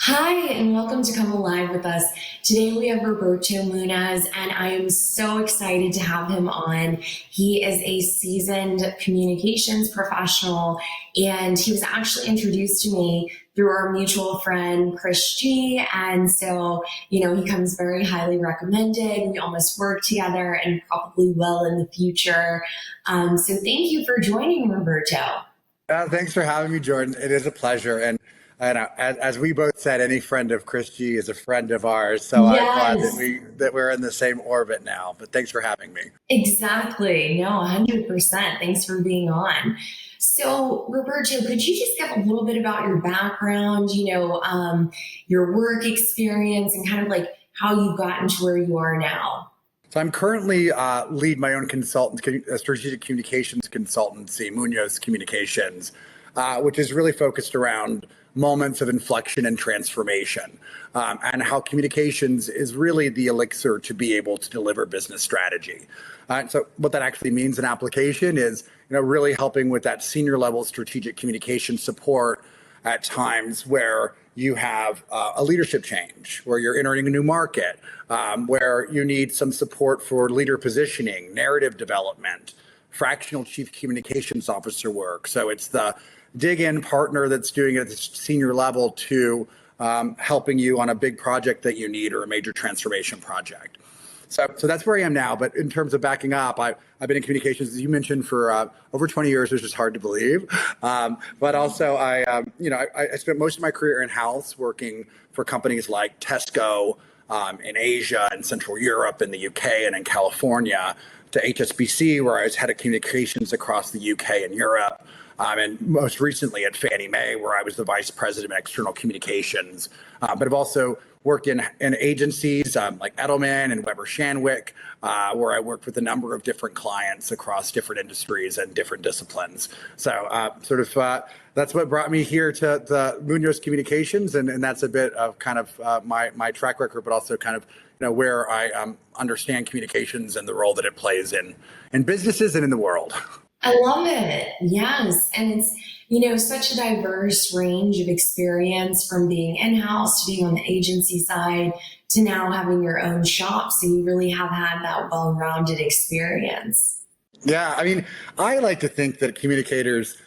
Hi, and welcome to Come Alive with us. Today we have Roberto Munoz, and I am so excited to have him on. He is a seasoned communications professional, and he was actually introduced to me through our mutual friend, Chris G. And so, he comes very highly recommended. We almost work together and probably will in the future. So thank you for joining, Roberto. Thanks for having me, Jordan. It is a pleasure. And as we both said, any friend of Chris G is a friend of ours. So I'm glad Yes. that we're in the same orbit now. But thanks for having me. Exactly. No, 100%. Thanks for being on. So, Roberto, could you just give a little bit about your background, your work experience, and kind of like how you've gotten to where you are now? So I'm currently lead my own strategic communications consultancy, Munoz Communications, which is really focused around moments of inflection and transformation, and how communications is really the elixir to be able to deliver business strategy. So what that actually means in application is, really helping with that senior level strategic communication support at times where you have a leadership change, where you're entering a new market, where you need some support for leader positioning, narrative development, fractional chief communications officer work. So it's the dig in partner that's doing it at the senior level to helping you on a big project that you need or a major transformation project. So that's where I am now. But in terms of backing up, I've been in communications, as you mentioned, for over 20 years, which is hard to believe. But also, I spent most of my career in house working for companies like Tesco in Asia and Central Europe, in the UK, and in California, to HSBC, where I was head of communications across the UK and Europe. And most recently at Fannie Mae, where I was the vice president of external communications. But I've also worked in agencies like Edelman and Weber Shandwick, where I worked with a number of different clients across different industries and different disciplines. So that's what brought me here to the Munoz Communications, and that's a bit of kind of my track record, but also kind of where I understand communications and the role that it plays in businesses and in the world. I love it. Yes. And it's, such a diverse range of experience from being in-house to being on the agency side to now having your own shop. So you really have had that well-rounded experience. Yeah. I mean, I like to think that communicators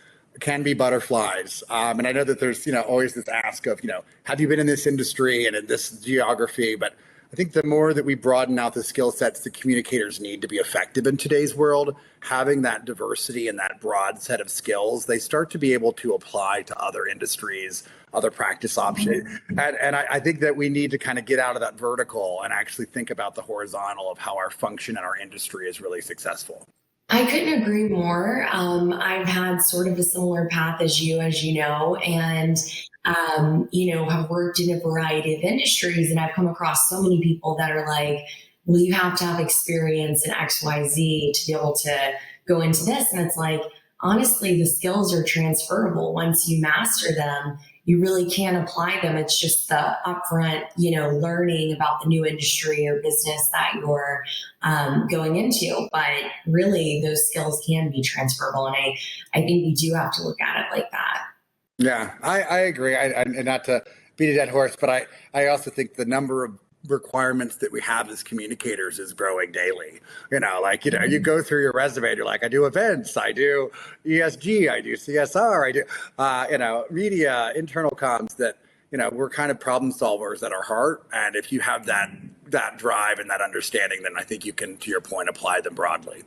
can be butterflies. And I know that there's, always this ask of, have you been in this industry and in this geography? But I think the more that we broaden out the skill sets that communicators need to be effective in today's world, having that diversity and that broad set of skills, they start to be able to apply to other industries, other practice options. And I think that we need to kind of get out of that vertical and actually think about the horizontal of how our function and our industry is really successful. I couldn't agree more. I've had sort of a similar path as you know, and have worked in a variety of industries, and I've come across so many people that are like, well, you have to have experience in XYZ to be able to go into this. And it's like, honestly, the skills are transferable. Once you master them, you really can apply them. It's just the upfront, learning about the new industry or business that you're going into. But really, those skills can be transferable. And I think we do have to look at it like that. Yeah, I agree. And not to beat a dead horse, but I also think the number of requirements that we have as communicators is growing daily. You go through your resume and you're like, I do events, I do ESG, I do CSR, I do, media, internal comms, that, we're kind of problem solvers at our heart. And if you have that drive and that understanding, then I think you can, to your point, apply them broadly.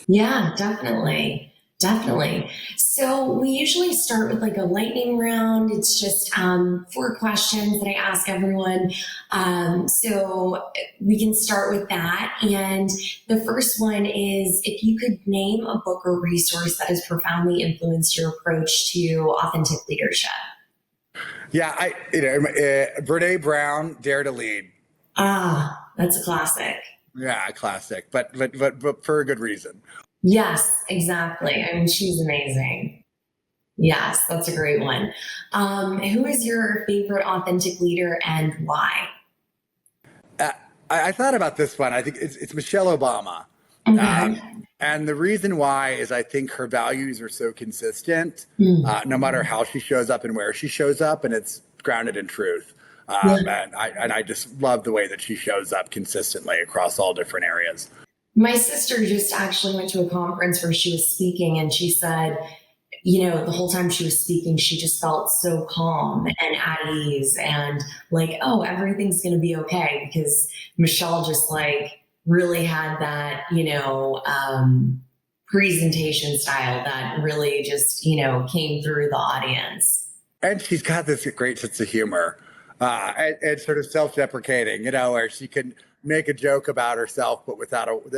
Yeah, definitely. Definitely. So we usually start with like a lightning round. It's just 4 questions that I ask everyone. So we can start with that. And the first one is, if you could name a book or resource that has profoundly influenced your approach to authentic leadership. Yeah, Brene Brown, Dare to Lead. That's a classic. Yeah, classic, but for a good reason. Yes, exactly. I mean, she's amazing. Yes, that's a great one. Who is your favorite authentic leader and why? I thought about this one. I think it's Michelle Obama. Okay. And the reason why is I think her values are so consistent, no matter how she shows up and where she shows up, and it's grounded in truth. Yeah. And I just love the way that she shows up consistently across all different areas. My sister just actually went to a conference where she was speaking, and she said, you know, the whole time she was speaking, she just felt so calm and at ease and like, oh, everything's going to be okay, because Michelle just like really had that, presentation style that really just, came through the audience. And she's got this great sense of humor, and sort of self-deprecating, where she can make a joke about herself, but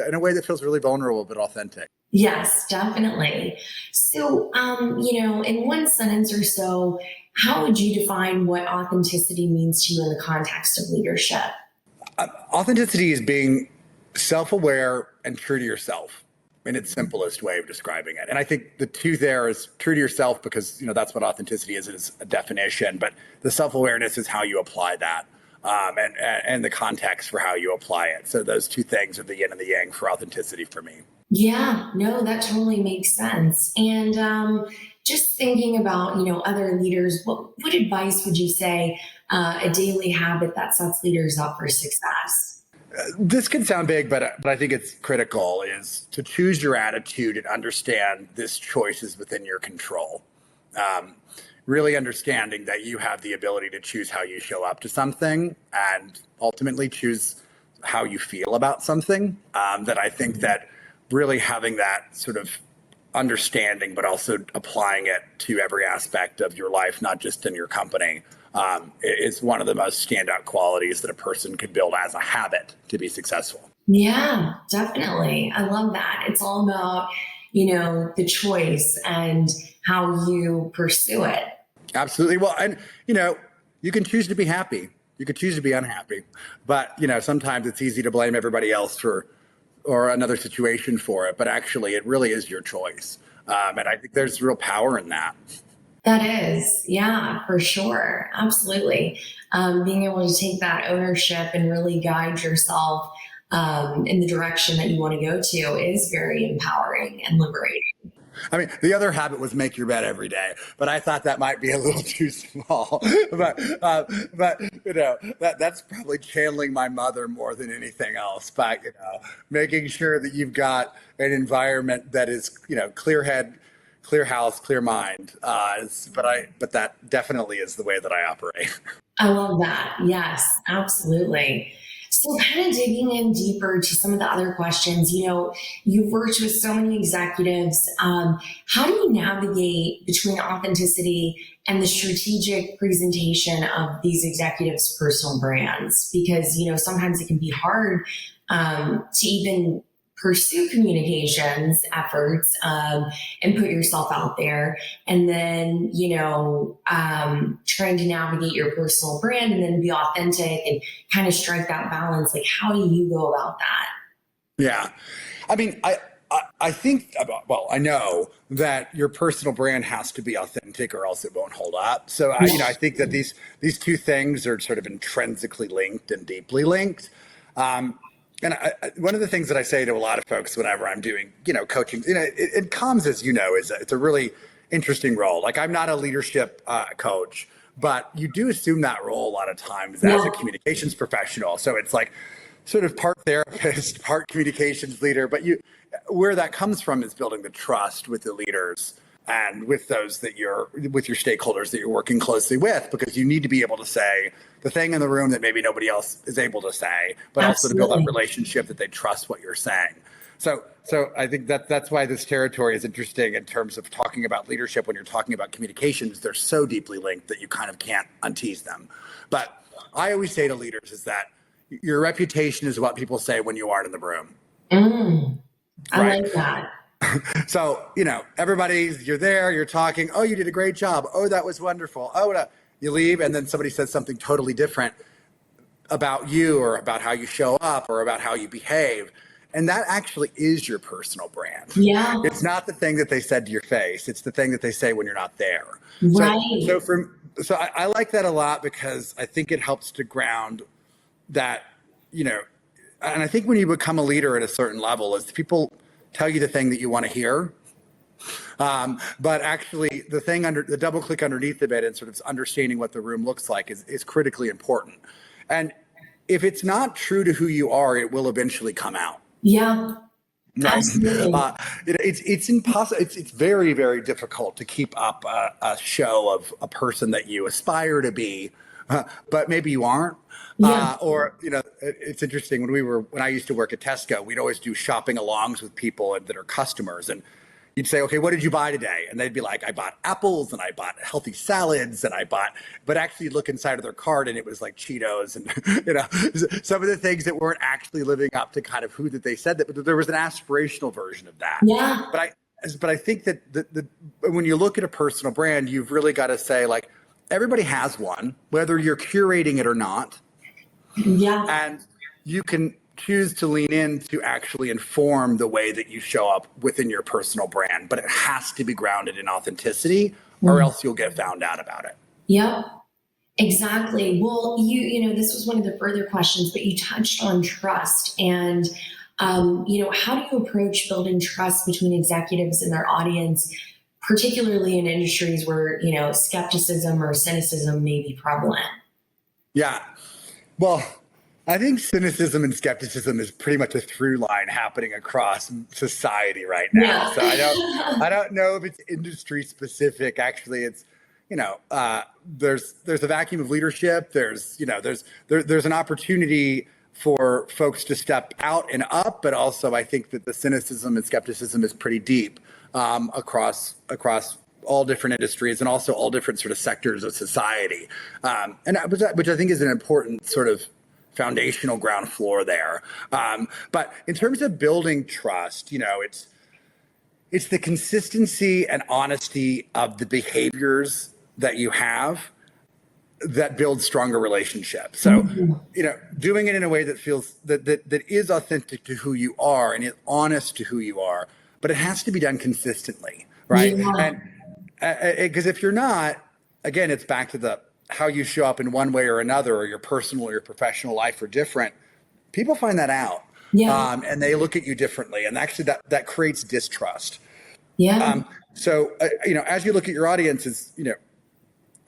in a way that feels really vulnerable but authentic. Yes, definitely. So, in one sentence or so, how would you define what authenticity means to you in the context of leadership? Authenticity is being self-aware and true to yourself in its simplest way of describing it. And I think the two there is true to yourself because, that's what authenticity is a definition, but the self-awareness is how you apply that. And the context for how you apply it. So those two things are the yin and the yang for authenticity for me. Yeah, no, that totally makes sense. And just thinking about, other leaders, what advice would you say a daily habit that sets leaders up for success? This can sound big, but I think it's critical, is to choose your attitude and understand this choice is within your control. Really understanding that you have the ability to choose how you show up to something and ultimately choose how you feel about something. That I think that really having that sort of understanding, but also applying it to every aspect of your life, not just in your company, is one of the most standout qualities that a person can build as a habit to be successful. Yeah, definitely. I love that. It's all about, the choice and how you pursue it. Absolutely. Well, and, you can choose to be happy. You could choose to be unhappy. But, sometimes it's easy to blame everybody else or another situation for it. But actually, it really is your choice. And I think there's real power in that. That is, yeah, for sure. Absolutely. Being able to take that ownership and really guide yourself in the direction that you want to go to is very empowering and liberating. I mean, the other habit was make your bed every day, but I thought that might be a little too small. but that's probably channeling my mother more than anything else. But making sure that you've got an environment that is clear head, clear house, clear mind. But that definitely is the way that I operate. I love that. Yes, absolutely. So kind of digging in deeper to some of the other questions, you've worked with so many executives. How do you navigate between authenticity and the strategic presentation of these executives' personal brands? Because, sometimes it can be hard to even pursue communications efforts and put yourself out there, and then trying to navigate your personal brand and then be authentic and kind of strike that balance. Like, how do you go about that? Yeah, I mean, I think, well, I know that your personal brand has to be authentic or else it won't hold up. So I think that these two things are sort of intrinsically linked and deeply linked. And one of the things that I say to a lot of folks whenever I'm doing, coaching, it comms, as it's a really interesting role. Like, I'm not a leadership coach, but you do assume that role a lot of times as a communications professional. So it's like sort of part therapist, part communications leader. But where that comes from is building the trust with the leaders and with those with your stakeholders that you're working closely with, because you need to be able to say the thing in the room that maybe nobody else is able to say, but also to build that relationship that they trust what you're saying. So I think that's why this territory is interesting in terms of talking about leadership. When you're talking about communications, they're so deeply linked that you kind of can't untease them. But I always say to leaders is that your reputation is what people say when you aren't in the room. I like that. So, you're there, you're talking. Oh, you did a great job. Oh, that was wonderful. Oh, no. You leave, and then somebody says something totally different about you or about how you show up or about how you behave. And that actually is your personal brand. Yeah. It's not the thing that they said to your face. It's the thing that they say when you're not there. Right. So I like that a lot, because I think it helps to ground that, and I think when you become a leader at a certain level, is people tell you the thing that you want to hear. But actually, the double click underneath of it and sort of understanding what the room looks like is critically important. And if it's not true to who you are, it will eventually come out. Yeah. Right. Absolutely. It's impossible. It's very, very difficult to keep up a show of a person that you aspire to be, but maybe you aren't. Yeah. Or, it's interesting when I used to work at Tesco, we'd always do shopping alongs with people that are customers, and you'd say, okay, what did you buy today? And they'd be like, I bought apples and I bought healthy salads and but actually look inside of their cart and it was like Cheetos and, some of the things that weren't actually living up to kind of who that they said that, but there was an aspirational version of that. Yeah. But I think that when you look at a personal brand, you've really got to say, like, everybody has one, whether you're curating it or not. Yeah. And you can choose to lean in to actually inform the way that you show up within your personal brand, but it has to be grounded in authenticity, or else you'll get found out about it. Yep, exactly. Well, this was one of the further questions, but you touched on trust and, how do you approach building trust between executives and their audience, particularly in industries where, skepticism or cynicism may be prevalent? Yeah. Well, I think cynicism and skepticism is pretty much a through line happening across society right now. Yeah. So I don't know if it's industry specific. Actually, it's, there's a vacuum of leadership. There's an opportunity for folks to step out and up, but also I think that the cynicism and skepticism is pretty deep across all different industries and also all different sort of sectors of society, which I think is an important sort of foundational ground floor there. But in terms of building trust, it's the consistency and honesty of the behaviors that you have that builds stronger relationships. So, doing it in a way that feels that is authentic to who you are and is honest to who you are, but it has to be done consistently, right? Yeah. And because if you're not, again, it's back to how you show up in one way or another, or your personal or your professional life are different. People find that out, and they look at you differently, and actually that creates distrust. Yeah. So as you look at your audiences,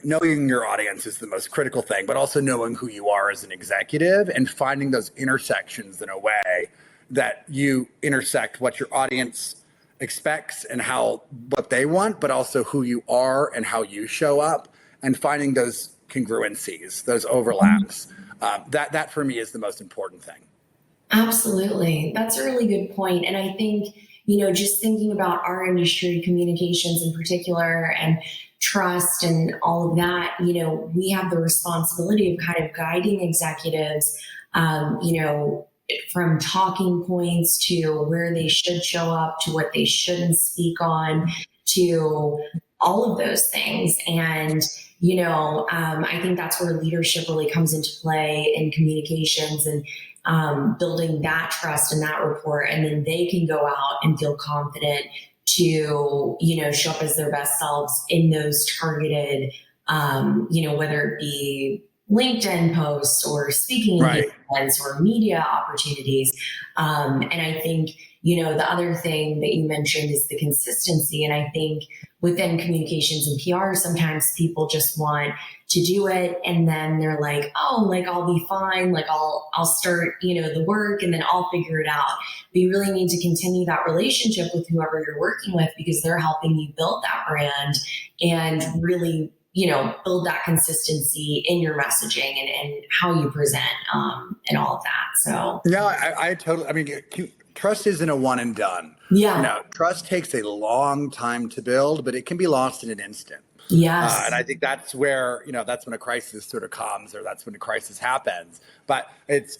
knowing your audience is the most critical thing, but also knowing who you are as an executive and finding those intersections in a way that you intersect what your audience expects and what they want, but also who you are and how you show up, and finding those congruencies, those overlaps. That for me is the most important thing. Absolutely. That's a really good point. And I think, just thinking about our industry, communications in particular, and trust and all of that, we have the responsibility of kind of guiding executives, from talking points to where they should show up, to what they shouldn't speak on, to all of those things. And, I think that's where leadership really comes into play in communications, and building that trust and that rapport. And then they can go out and feel confident to, show up as their best selves in those targeted, whether it be LinkedIn posts or speaking events or media opportunities. And I think, the other thing that you mentioned is the consistency. And I think within communications and PR, sometimes people just want to do it, and then they're like, oh, like, I'll be fine. Like, I'll start, the work, and then I'll figure it out. But you really need to continue that relationship with whoever you're working with, because they're helping you build that brand and really, build that consistency in your messaging and how you present, and all of that. So I totally, trust isn't a one and done. Yeah. Trust takes a long time to build, but it can be lost in an instant. Yes. And I think that's where, that's when a crisis sort of comes, or that's when a crisis happens. But it's,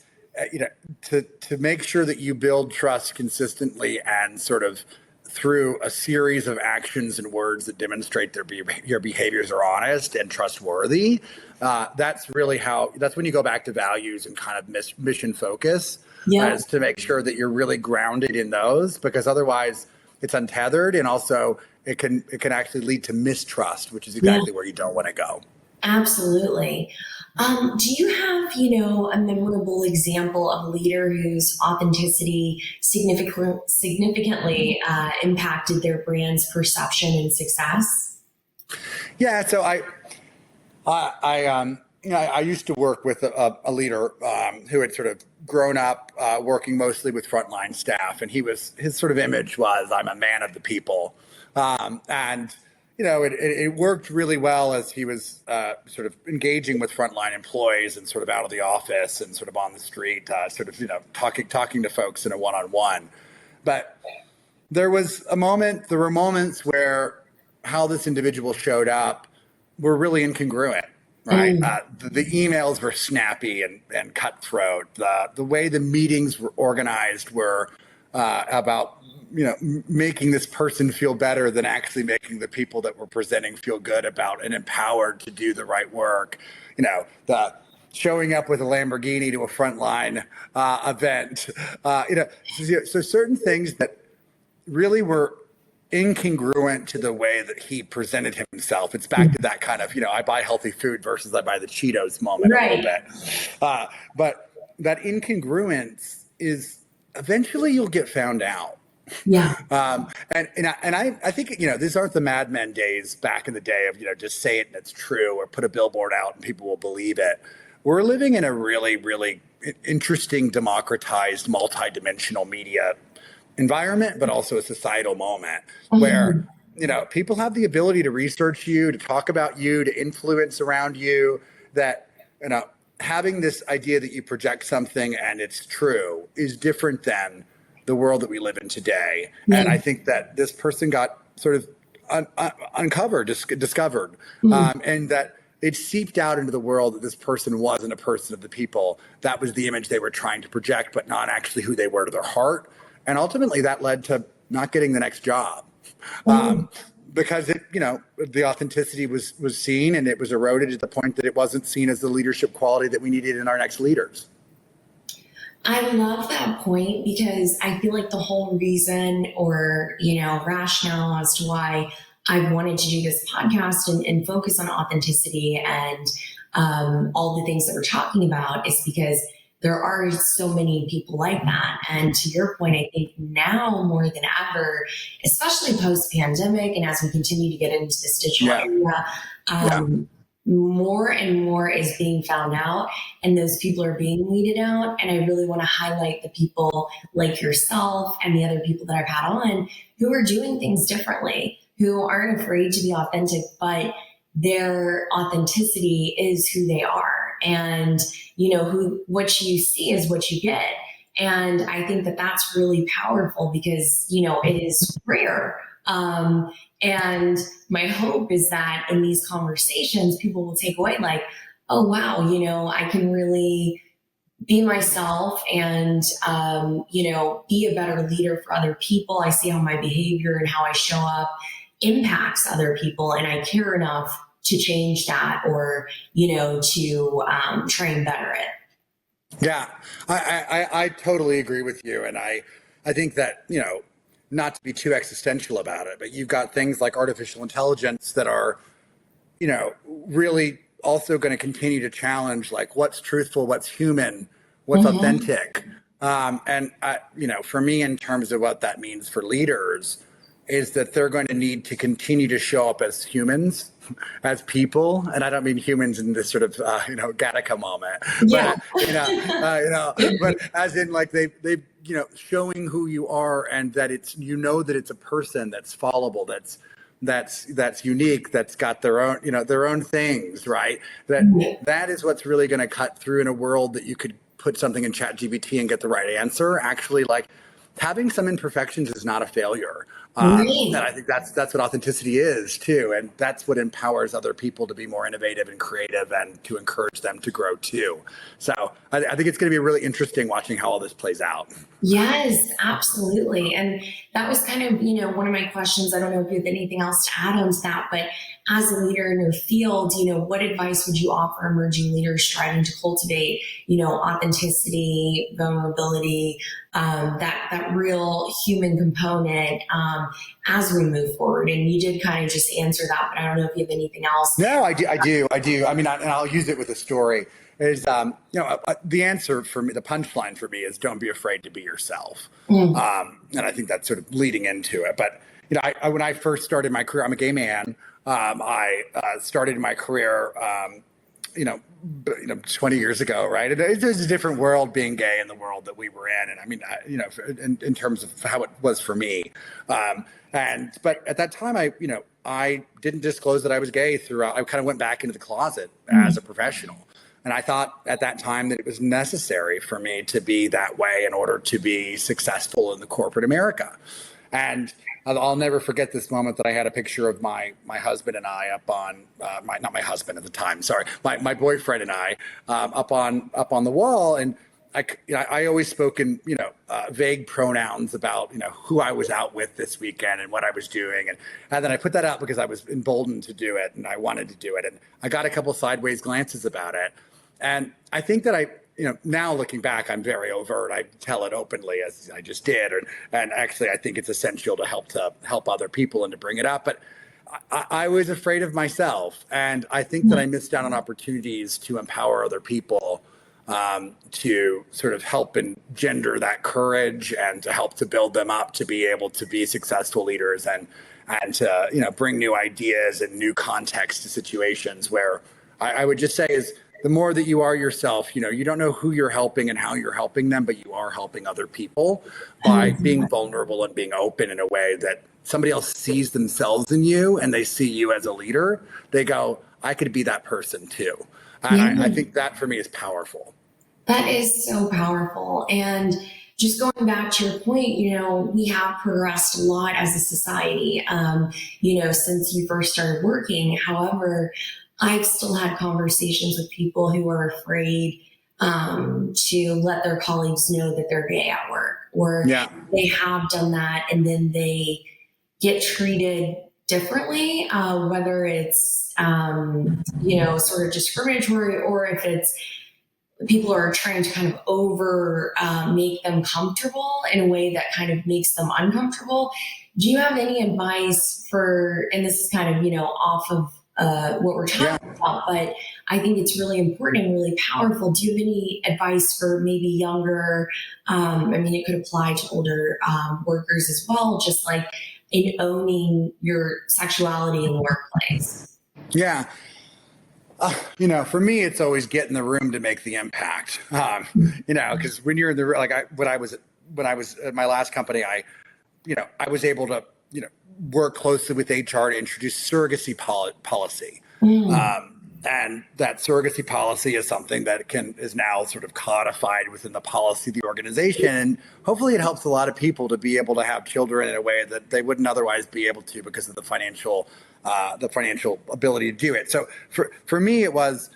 to make sure that you build trust consistently and sort of through a series of actions and words that demonstrate your behaviors are honest and trustworthy. That's when you go back to values and kind of mission focus, as to make sure that you're really grounded in those, because otherwise it's untethered, and also it can actually lead to mistrust, which is exactly where you don't want to go. Absolutely. Do you have, a memorable example of a leader whose authenticity significantly impacted their brand's perception and success? Yeah, so I used to work with a leader who had sort of grown up working mostly with frontline staff, and his sort of image was, I'm a man of the people, and it worked really well as he was sort of engaging with frontline employees and sort of out of the office and sort of on the street, sort of talking to folks in a one-on-one. But there were moments where how this individual showed up were really incongruent, right? The emails were snappy and cutthroat. The way the meetings were organized were about making this person feel better than actually making the people that were presenting feel good about and empowered to do the right work. The showing up with a Lamborghini to a frontline event. So certain things that really were incongruent to the way that he presented himself. It's back to that kind of, I buy healthy food versus I buy the Cheetos moment a little bit. But that incongruence is eventually you'll get found out. Yeah. And I think, these aren't the Mad Men days back in the day of, just say it and it's true, or put a billboard out and people will believe it. We're living in a really, really interesting, democratized, multidimensional media environment, but also a societal moment where, people have the ability to research you, to talk about you, to influence around you, that, having this idea that you project something and it's true is different than the world that we live in today. And I think that this person got sort of discovered, and that it seeped out into the world that this person wasn't a person of the people. That was the image they were trying to project, but not actually who they were to their heart. And ultimately that led to not getting the next job, because the authenticity was seen, and it was eroded to the point that it wasn't seen as the leadership quality that we needed in our next leaders. I love that point, because I feel like the whole reason or, rationale as to why I wanted to do this podcast and focus on authenticity and all the things that we're talking about is because there are so many people like that. And to your point, I think now more than ever, especially post-pandemic and as we continue to get into this digital era, more and more is being found out, and those people are being weeded out. And I really want to highlight the people like yourself and the other people that I've had on who are doing things differently, who aren't afraid to be authentic, but their authenticity is who they are. And, what you see is what you get. And I think that that's really powerful because, it is rare. And my hope is that in these conversations, people will take away like, oh, wow, I can really be myself and, be a better leader for other people. I see how my behavior and how I show up impacts other people, and I care enough to change that or, to try and better it. Yeah, I totally agree with you. And I think that, not to be too existential about it, but you've got things like artificial intelligence that are, really also going to continue to challenge like what's truthful, what's human, what's authentic. And, for me, in terms of what that means for leaders, is that they're going to need to continue to show up as humans, as people. And I don't mean humans in this sort of, Gattaca moment, but as in like they showing who you are, and that it's, that it's a person that's followable, that's unique, that's got their own things, right? That is what's really going to cut through in a world that you could put something in ChatGPT and get the right answer. Actually, like having some imperfections is not a failure. And I think that's what authenticity is too. And that's what empowers other people to be more innovative and creative and to encourage them to grow too. So I think it's going to be really interesting watching how all this plays out. Yes, absolutely. And that was kind of, one of my questions. I don't know if you have anything else to add on to that, but as a leader in your field, what advice would you offer emerging leaders striving to cultivate, authenticity, vulnerability, that real human component as we move forward? And you did kind of just answer that, but I don't know if you have anything else. No, I do. I mean, and I'll use it with a story. Is the answer for me, the punchline for me is don't be afraid to be yourself. And I think that's sort of leading into it. But when I first started my career, I'm a gay man. I started my career, 20 years ago, right? It was a different world being gay in the world that we were in. And I mean, in terms of how it was for me. But at that time, I didn't disclose that I was gay throughout. I kind of went back into the closet as a professional. And I thought at that time that it was necessary for me to be that way in order to be successful in the corporate America. And I'll never forget this moment that I had a picture of my husband and I up on not my husband at the time, sorry, my boyfriend and I up on the wall, and I always spoke in vague pronouns about who I was out with this weekend and what I was doing, and then I put that out because I was emboldened to do it and I wanted to do it, and I got a couple sideways glances about it, and I think that now looking back, I'm very overt. I tell it openly as I just did. And actually, I think it's essential to help other people and to bring it up. But I was afraid of myself. And I think that I missed out on opportunities to empower other people, to sort of help engender that courage and to help to build them up to be able to be successful leaders and to, bring new ideas and new context to situations where I would just say is, the more that you are yourself, you don't know who you're helping and how you're helping them, but you are helping other people by being vulnerable and being open in a way that somebody else sees themselves in you and they see you as a leader. They go, I could be that person too. And I think that for me is powerful. That is so powerful. And just going back to your point, we have progressed a lot as a society, since you first started working. However, I've still had conversations with people who are afraid to let their colleagues know that they're gay at work, or they have done that and then they get treated differently, whether it's, sort of discriminatory, or if it's people are trying to kind of make them comfortable in a way that kind of makes them uncomfortable. Do you have any advice for, and this is kind of, off of what we're talking about, but I think it's really important and really powerful. Do you have any advice for maybe younger, it could apply to older workers as well, just like in owning your sexuality in the workplace? Yeah. For me, it's always get in the room to make the impact. Because when you're in the room, when I was at my last company, I was able to, work closely with HR to introduce surrogacy policy. And that surrogacy policy is something that is now sort of codified within the policy of the organization. And hopefully it helps a lot of people to be able to have children in a way that they wouldn't otherwise be able to because of the financial ability to do it. So for me, it was,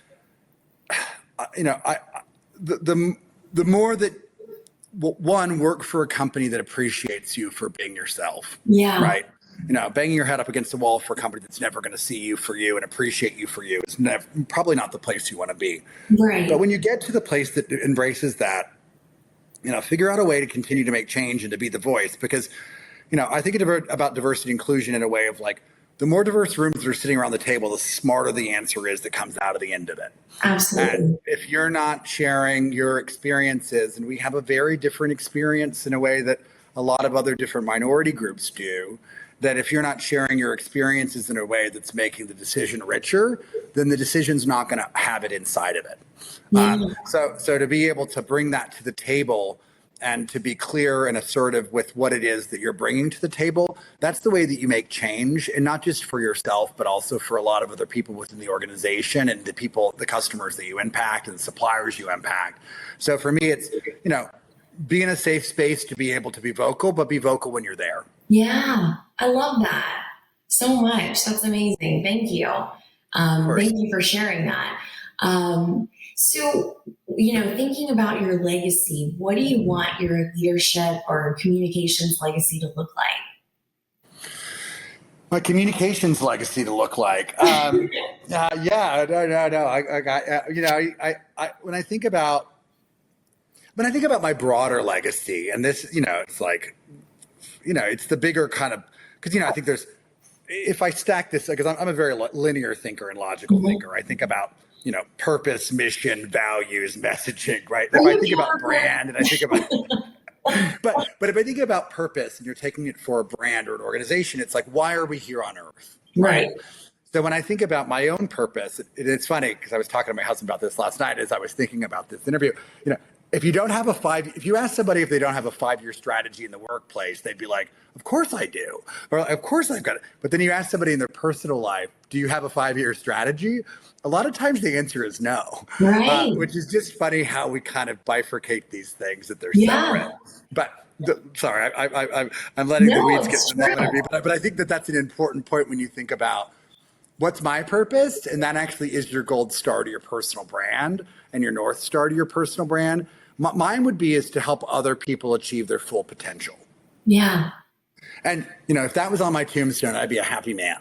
the more that, one, work for a company that appreciates you for being yourself. Yeah. Right. Banging your head up against the wall for a company that's never going to see you for you and appreciate you for you is probably not the place you want to be. Right. But when you get to the place that embraces that, figure out a way to continue to make change and to be the voice. Because, I think about diversity and inclusion in a way of like, the more diverse rooms that are sitting around the table, the smarter the answer is that comes out of the end of it. Absolutely. And if you're not sharing your experiences, and we have a very different experience in a way that a lot of other different minority groups do, that if you're not sharing your experiences in a way that's making the decision richer, then the decision's not going to have it inside of it. So to be able to bring that to the table and to be clear and assertive with what it is that you're bringing to the table, that's the way that you make change, and not just for yourself, but also for a lot of other people within the organization and the customers that you impact and the suppliers you impact. So for me, it's, be in a safe space to be able to be vocal, but be vocal when you're there. Yeah, I love that so much. That's amazing. Thank you. Thank you for sharing that. So, thinking about your legacy, what do you want your leadership or communications legacy to look like? my communications legacy to look like. Yeah, no. I got, when I think about my broader legacy, and this, it's like, it's the bigger kind of, because, I think if I stack this, because I'm a very linear thinker and logical thinker, I think about, purpose, mission, values, messaging, right? If I think about brand and I think about, but if I think about purpose and you're taking it for a brand or an organization, it's like, why are we here on earth? Right. So when I think about my own purpose, it's funny because I was talking to my husband about this last night as I was thinking about this interview. If you ask somebody if they don't have a 5-year strategy in the workplace, they'd be like, of course I do. Or of course I've got it. But then you ask somebody in their personal life, do you have a 5-year strategy? A lot of times the answer is no, right. Which is just funny how we kind of bifurcate these things, that they're separate. But sorry, I'm letting the weeds get the moment of me. But I think that's an important point when you think about what's my purpose, and that actually is your gold star to your personal brand and your North Star to your personal brand. Mine would be is to help other people achieve their full potential. Yeah. And, if that was on my tombstone, I'd be a happy man.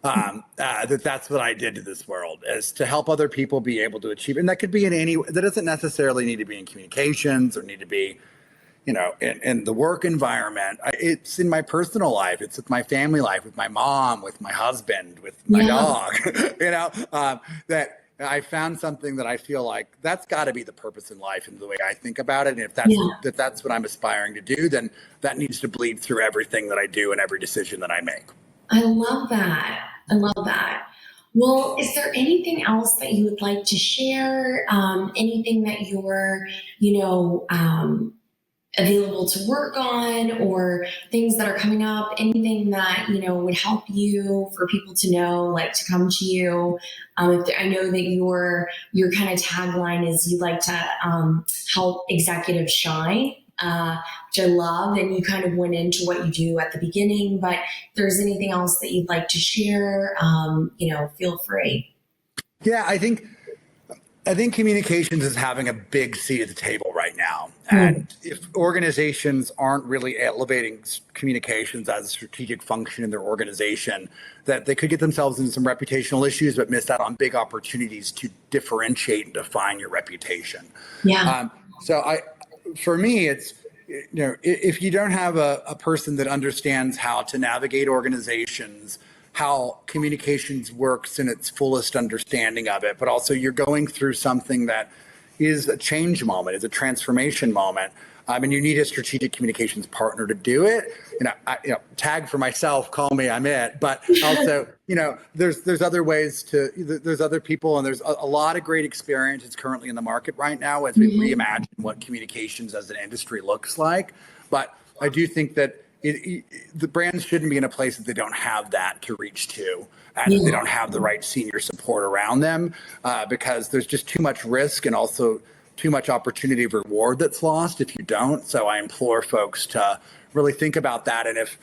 That's what I did to this world, is to help other people be able to achieve. And that could be that doesn't necessarily need to be in communications or need to be, in the work environment. It's in my personal life. It's with my family life, with my mom, with my husband, with my dog, that I found something that I feel like that's got to be the purpose in life and the way I think about it. And if that's what I'm aspiring to do, then that needs to bleed through everything that I do and every decision that I make. I love that. Well, is there anything else that you would like to share? Anything that you're, available to work on, or things that are coming up, anything that, would help you for people to know, like to come to you? I know that your kind of tagline is you like to help executives shine, which I love. And you kind of went into what you do at the beginning, but if there's anything else that you'd like to share, feel free. Yeah, I think communications is having a big seat at the table right now. And if organizations aren't really elevating communications as a strategic function in their organization, that they could get themselves into some reputational issues, but miss out on big opportunities to differentiate and define your reputation. Yeah. For me, it's, if you don't have a person that understands how to navigate organizations, how communications works in its fullest understanding of it, but also you're going through something that is a change moment, is a transformation moment, and you need a strategic communications partner to do it. Tag for myself, call me, I'm it. But also, there's other ways there's other people, and there's a lot of great experiences currently in the market right now as we reimagine what communications as an industry looks like. But I do think that the brands shouldn't be in a place that they don't have that to reach to, and they don't have the right senior support around them, because there's just too much risk and also too much opportunity of reward that's lost if you don't. So I implore folks to really think about that. And if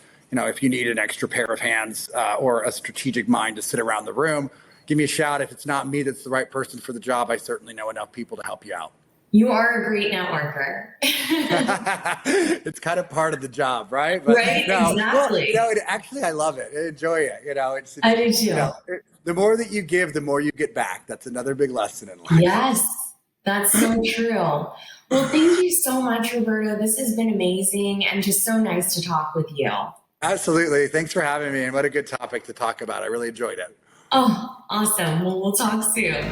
you need an extra pair of hands or a strategic mind to sit around the room, give me a shout. If it's not me that's the right person for the job, I certainly know enough people to help you out. You are a great networker. It's kind of part of the job, right? But right, exactly. Well, actually, I love it. I enjoy it. I do too. The more that you give, the more you get back. That's another big lesson in life. Yes, that's so true. Well, thank you so much, Roberto. This has been amazing and just so nice to talk with you. Absolutely. Thanks for having me. And what a good topic to talk about. I really enjoyed it. Oh, awesome. Well, we'll talk soon.